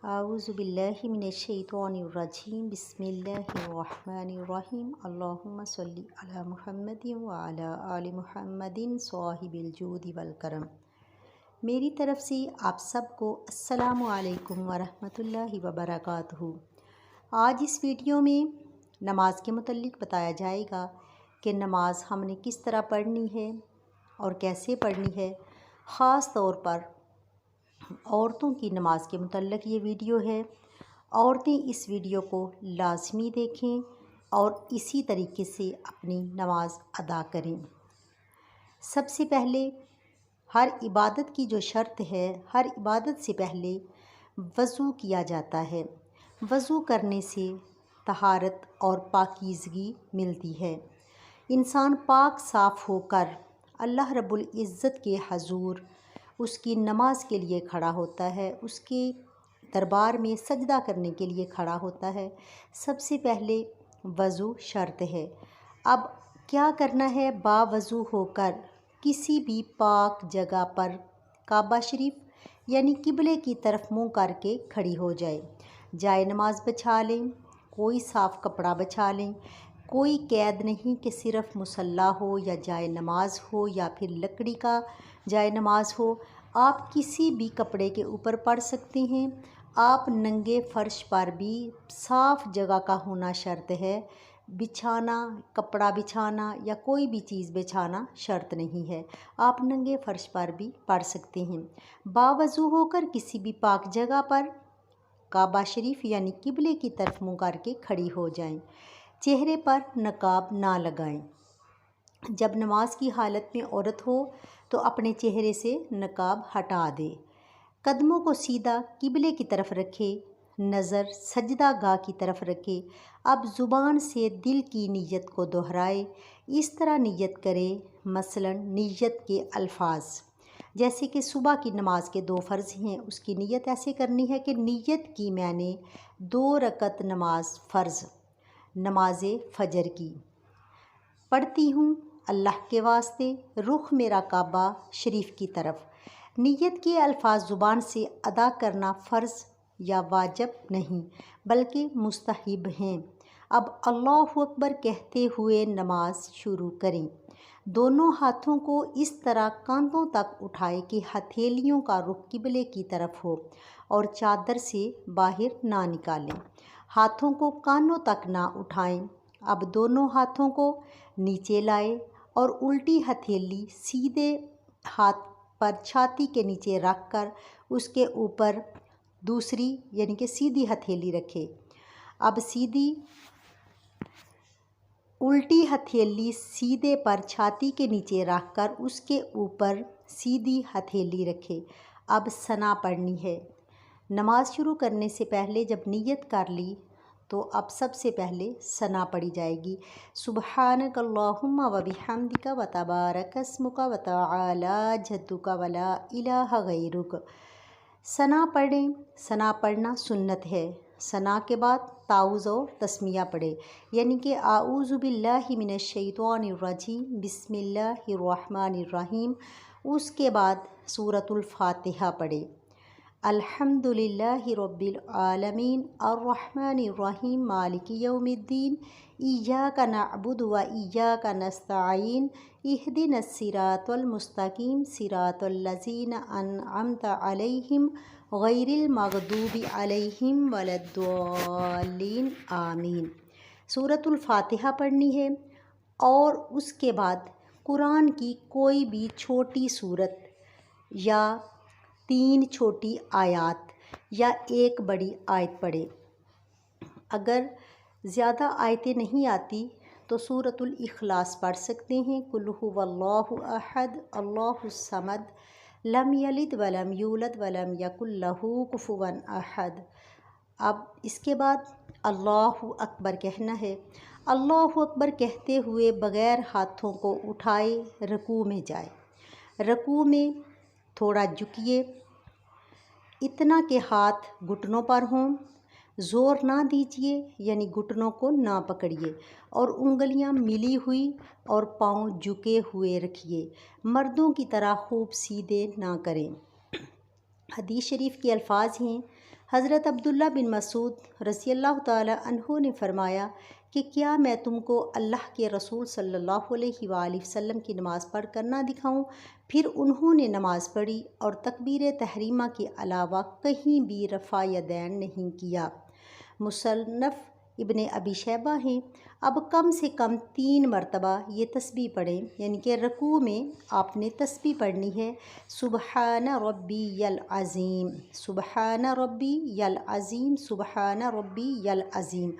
اعوذ باللہ من الشیطان الرجیم بسم اللہ الرحمن الرحیم اللہم صلی علی محمد وعلی آل محمد صاحب الجود والکرم۔ میری طرف سے آپ سب کو السلام علیکم ورحمۃ اللہ وبرکاتہ۔ آج اس ویڈیو میں نماز کے متعلق بتایا جائے گا کہ نماز ہم نے کس طرح پڑھنی ہے اور کیسے پڑھنی ہے۔ خاص طور پر عورتوں کی نماز کے متعلق یہ ویڈیو ہے۔ عورتیں اس ویڈیو کو لازمی دیکھیں اور اسی طریقے سے اپنی نماز ادا کریں۔ سب سے پہلے ہر عبادت کی جو شرط ہے، ہر عبادت سے پہلے وضو کیا جاتا ہے۔ وضو کرنے سے طہارت اور پاکیزگی ملتی ہے۔ انسان پاک صاف ہو کر اللہ رب العزت کے حضور اس کی نماز کے لیے کھڑا ہوتا ہے، اس کے دربار میں سجدہ کرنے کے لیے کھڑا ہوتا ہے۔ سب سے پہلے وضو شرط ہے۔ اب کیا کرنا ہے؟ باوضو ہو کر کسی بھی پاک جگہ پر کعبہ شریف یعنی قبلے کی طرف منہ کر کے کھڑی ہو جائے۔ جائے نماز بچھا لیں، کوئی صاف کپڑا بچھا لیں۔ کوئی قید نہیں کہ صرف مصلی ہو یا جائے نماز ہو یا پھر لکڑی کا جائے نماز ہو۔ آپ کسی بھی کپڑے کے اوپر پڑھ سکتے ہیں۔ آپ ننگے فرش پر بھی صاف جگہ کا ہونا شرط ہے۔ بچھانا، کپڑا بچھانا یا کوئی بھی چیز بچھانا شرط نہیں ہے۔ آپ ننگے فرش پر بھی پڑھ سکتے ہیں۔ باوضو ہو کر کسی بھی پاک جگہ پر کعبہ شریف یعنی قبلے کی طرف منہ کر کے کھڑی ہو جائیں۔ چہرے پر نقاب نہ لگائیں۔ جب نماز کی حالت میں عورت ہو تو اپنے چہرے سے نقاب ہٹا دے۔ قدموں کو سیدھا قبلے کی طرف رکھے، نظر سجدہ گاہ کی طرف رکھے۔ اب زبان سے دل کی نیت کو دہرائے۔ اس طرح نیت کرے، مثلاً نیت کے الفاظ جیسے کہ صبح کی نماز کے 2 فرض ہیں، اس کی نیت ایسے کرنی ہے کہ نیت کی میں نے 2 رکعت نماز فرض نماز فجر کی پڑھتی ہوں اللہ کے واسطے، رخ میرا کعبہ شریف کی طرف۔ نیت کے الفاظ زبان سے ادا کرنا فرض یا واجب نہیں بلکہ مستحب ہیں۔ اب اللہ اکبر کہتے ہوئے نماز شروع کریں۔ دونوں ہاتھوں کو اس طرح کاندھوں تک اٹھائے کہ ہتھیلیوں کا رخ قبلے کی طرف ہو اور چادر سے باہر نہ نکالیں۔ ہاتھوں کو کانوں تک نہ اٹھائیں۔ اب دونوں ہاتھوں کو نیچے لائے اور الٹی ہتھیلی سیدھے ہاتھ پر چھاتی کے نیچے رکھ کر اس کے اوپر دوسری یعنی کہ سیدھی ہتھیلی رکھے۔ اب الٹی ہتھیلی سیدھے پر چھاتی کے نیچے رکھ کر اس کے اوپر سیدھی ہتھیلی رکھے۔ اب ثنا پڑھنی ہے۔ نماز شروع کرنے سے پہلے جب نیت کر لی تو اب سب سے پہلے ثنا پڑھی جائے گی۔ سبحانک اللہم و بحمدک و تبارک اسمک و تعالی جدک و لا الہ غیرک۔ ثنا پڑھیں۔ ثنا پڑھنا سنت ہے۔ ثنا کے بعد تعوذ اور تسمیہ پڑھے یعنی کہ اعوذ باللہ من الشیطان الرجیم بسم اللہ الرحمن الرحیم۔ اس کے بعد سورۃ الفاتحہ پڑھے۔ الحمد للہ رب العالمین الرحمن الرحیم مالک یوم الدین ایاک نعبد و ایاک نستعین اہدنا الصراط المستقیم صراط الذین انعمت علیہم غیر المغضوب علیہم ولا الضالین آمین۔ سورۃ الفاتحہ پڑھنی ہے اور اس کے بعد قرآن کی کوئی بھی چھوٹی سورت یا 3 چھوٹی آیات یا 1 بڑی آیت پڑھے۔ اگر زیادہ آیتیں نہیں آتی تو سورۃ الاخلاص پڑھ سکتے ہیں۔ قل ھو اللہ احد اللہ الصمد لم یلد ولم یولد ولم یکن لہ کفوا احد۔ اب اس کے بعد اللہ اکبر کہنا ہے۔ اللہ اکبر کہتے ہوئے بغیر ہاتھوں کو اٹھائے رکوع میں جائے۔ رکوع میں تھوڑا جھکیے، اتنا کہ ہاتھ گھٹنوں پر ہوں۔ زور نہ دیجیے یعنی گھٹنوں کو نہ پکڑیے اور انگلیاں ملی ہوئی اور پاؤں جھکے ہوئے رکھیے۔ مردوں کی طرح خوب سیدھے نہ کریں۔ حدیث شریف کے الفاظ ہیں، حضرت عبداللہ بن مسعود رضی اللہ تعالی عنہ نے فرمایا کہ کیا میں تم کو اللہ کے رسول صلی اللہ علیہ وآلہ وسلم کی نماز پڑھ کر نہ دکھاؤں؟ پھر انہوں نے نماز پڑھی اور تکبیر تحریمہ کے علاوہ کہیں بھی رفع یدین نہیں کیا۔ مصنف ابن ابی شیبہ ہیں۔ اب کم سے کم 3 مرتبہ یہ تسبیح پڑھیں، یعنی کہ رکوع میں آپ نے تسبیح پڑھنی ہے، سبحان ربی العظیم، سبحان ربی العظیم، سبحان ربی العظیم۔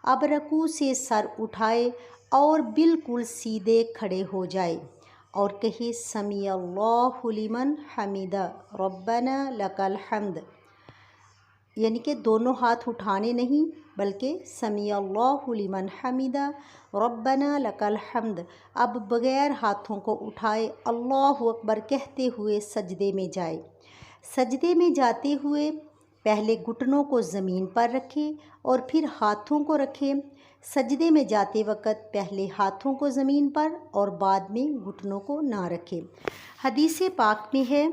اب رکوع سے سر اٹھائے اور بالکل سیدھے کھڑے ہو جائے اور کہے سمیع اللہ لمن حمدہ ربنا لک الحمد، یعنی کہ دونوں ہاتھ اٹھانے نہیں بلکہ سمیع اللہ لمن حمدہ ربنا لک الحمد۔ اب بغیر ہاتھوں کو اٹھائے اللہ اکبر کہتے ہوئے سجدے میں جائے۔ سجدے میں جاتے ہوئے پہلے گھٹنوں کو زمین پر رکھے اور پھر ہاتھوں کو رکھے۔ سجدے میں جاتے وقت پہلے ہاتھوں کو زمین پر اور بعد میں گھٹنوں کو نہ رکھے۔ حدیث پاک میں ہے،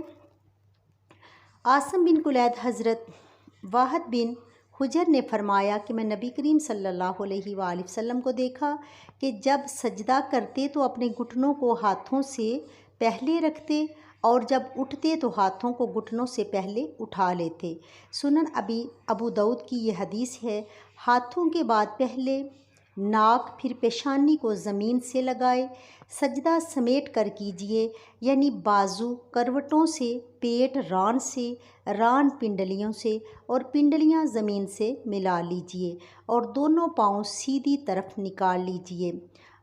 عاصم بن کلید حضرت واحد بن حجر نے فرمایا کہ میں نبی کریم صلی اللہ علیہ وآلہ وسلم کو دیکھا کہ جب سجدہ کرتے تو اپنے گھٹنوں کو ہاتھوں سے پہلے رکھتے اور جب اٹھتے تو ہاتھوں کو گھٹنوں سے پہلے اٹھا لیتے۔ سنن ابو داؤد کی یہ حدیث ہے۔ ہاتھوں کے بعد پہلے ناک پھر پیشانی کو زمین سے لگائے، سجدہ سمیٹ کر کیجیے، یعنی بازو کروٹوں سے، پیٹ ران سے، ران پنڈلیوں سے اور پنڈلیاں زمین سے ملا لیجیے اور دونوں پاؤں سیدھی طرف نکال لیجیے۔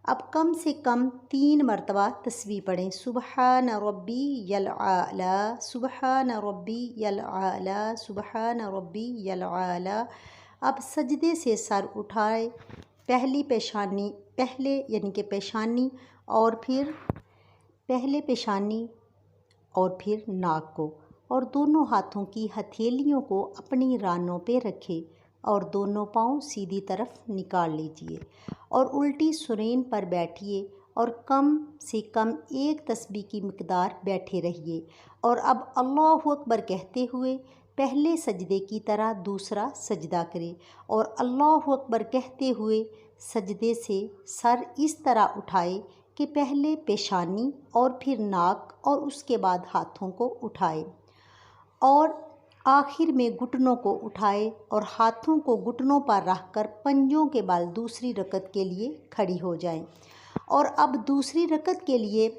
اب کم سے کم 3 مرتبہ تسبیح پڑھیں، سبحان ربی العلی، سبحان ربی العلی، سبحان ربی العلی۔ اب سجدے سے سر اٹھائے، پہلے یعنی کہ پیشانی اور پھر ناک کو، اور دونوں ہاتھوں کی ہتھیلیوں کو اپنی رانوں پہ رکھے اور دونوں پاؤں سیدھی طرف نکال لیجیے اور الٹی سرین پر بیٹھیے اور کم سے کم 1 تسبیح کی مقدار بیٹھے رہیے، اور اب اللہ اکبر کہتے ہوئے پہلے سجدے کی طرح دوسرا سجدہ کرے اور اللہ اکبر کہتے ہوئے سجدے سے سر اس طرح اٹھائے کہ پہلے پیشانی اور پھر ناک اور اس کے بعد ہاتھوں کو اٹھائے اور آخر میں گھٹنوں کو اٹھائے اور ہاتھوں کو گھٹنوں پر رکھ کر پنجوں کے بل دوسری رکعت کے لیے کھڑی ہو جائیں، اور اب دوسری رکعت کے لیے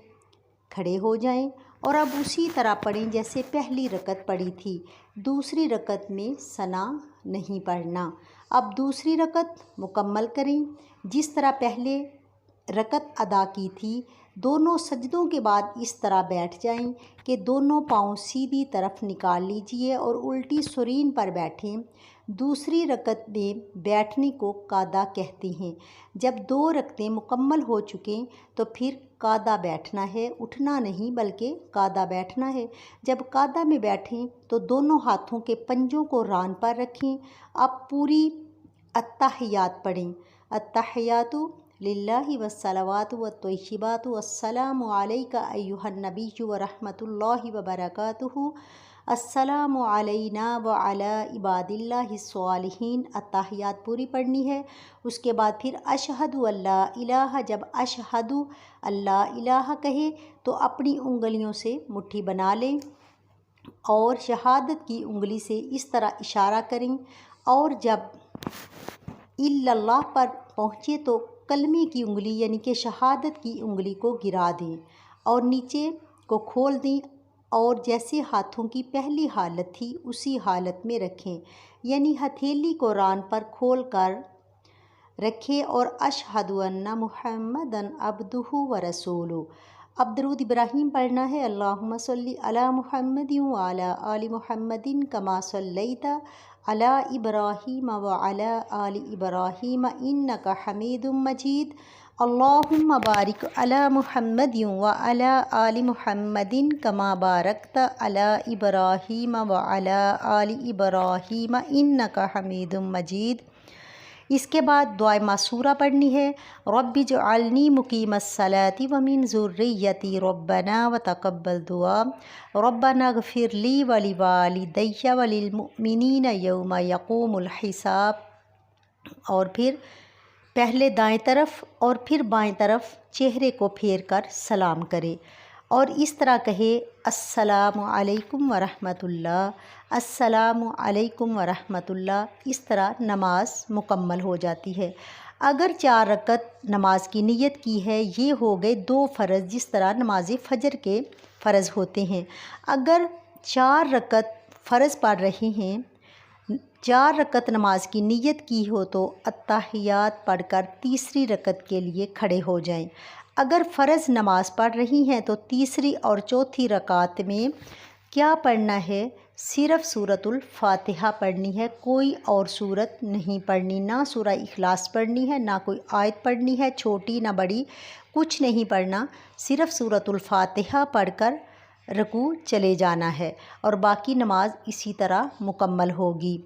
کھڑے ہو جائیں اور اب اسی طرح پڑھیں جیسے پہلی رکعت پڑھی تھی۔ دوسری رکعت میں ثنا نہیں پڑھنا۔ اب دوسری رکعت مکمل کریں جس طرح پہلے رکعت ادا کی تھی۔ دونوں سجدوں کے بعد اس طرح بیٹھ جائیں کہ دونوں پاؤں سیدھی طرف نکال لیجئے اور الٹی سرین پر بیٹھیں۔ دوسری رکعت میں بیٹھنے کو قعدہ کہتے ہیں۔ جب 2 رکعتیں مکمل ہو چکیں تو پھر قعدہ بیٹھنا ہے، اٹھنا نہیں بلکہ قعدہ بیٹھنا ہے۔ جب قعدہ میں بیٹھیں تو دونوں ہاتھوں کے پنجوں کو ران پر رکھیں۔ اب پوری التحیات پڑھیں، التحیات للہ والصلوات والطیبات السلام علیک ایھا النبی ورحمۃ اللہ وبرکاتہ، السلام علینا وعلی عباد اللہ الصالحین۔ التحیات پوری پڑھنی ہے۔ اس کے بعد پھر اشہد اللہ الہ، جب اشہد اللہ الہ کہے تو اپنی انگلیوں سے مٹھی بنا لیں اور شہادت کی انگلی سے اس طرح اشارہ کریں، اور جب الا اللہ پر پہنچے تو کلمے کی انگلی یعنی کہ شہادت کی انگلی کو گرا دیں اور نیچے کو کھول دیں اور جیسے ہاتھوں کی پہلی حالت تھی اسی حالت میں رکھیں، یعنی ہتھیلی کو ران پر کھول کر رکھیں اور اشہد ان محمدً عبدہ ورسولہ۔ اب درود ابراہیم پڑھنا ہے، اللہم صلی علی محمد وعلی آل محمد کما صلیت علی ابراہیم وعلی آل ابراہیم انک حمید مجید، اللہم بارک علی محمد وعلی آل محمد کما بارکت علی ابراہیم وعلی آل ابراہیم انک حمید مجید۔ اس کے بعد دعائے معصورہ پڑھنی ہے، رب اجعلنی مقیم الصلاۃ ومن ذریتی ربنا وتقبل دعا، ربنا اغفر لی ولوالدی وللمؤمنین یوم یقوم الحساب، اور پھر پہلے دائیں طرف اور پھر بائیں طرف چہرے کو پھیر کر سلام کرے اور اس طرح کہے السلام علیکم ورحمۃ اللہ، السلام علیکم ورحمۃ اللہ۔ اس طرح نماز مکمل ہو جاتی ہے۔ اگر 4 رکعت نماز کی نیت کی ہے، یہ ہو گئے 2 فرض جس طرح نماز فجر کے فرض ہوتے ہیں۔ اگر 4 رکعت فرض پڑھ رہے ہیں، 4 رکعت نماز کی نیت کی ہو تو اتحیات پڑھ کر تیسری رکعت کے لیے کھڑے ہو جائیں۔ اگر فرض نماز پڑھ رہی ہیں تو تیسری اور چوتھی رکعت میں کیا پڑھنا ہے؟ صرف سورۃ الفاتحہ پڑھنی ہے، کوئی اور سورت نہیں پڑھنی، نہ سورہ اخلاص پڑھنی ہے، نہ کوئی آیت پڑھنی ہے، چھوٹی نہ بڑی، کچھ نہیں پڑھنا، صرف سورۃ الفاتحہ پڑھ کر رکوع چلے جانا ہے اور باقی نماز اسی طرح مکمل ہوگی۔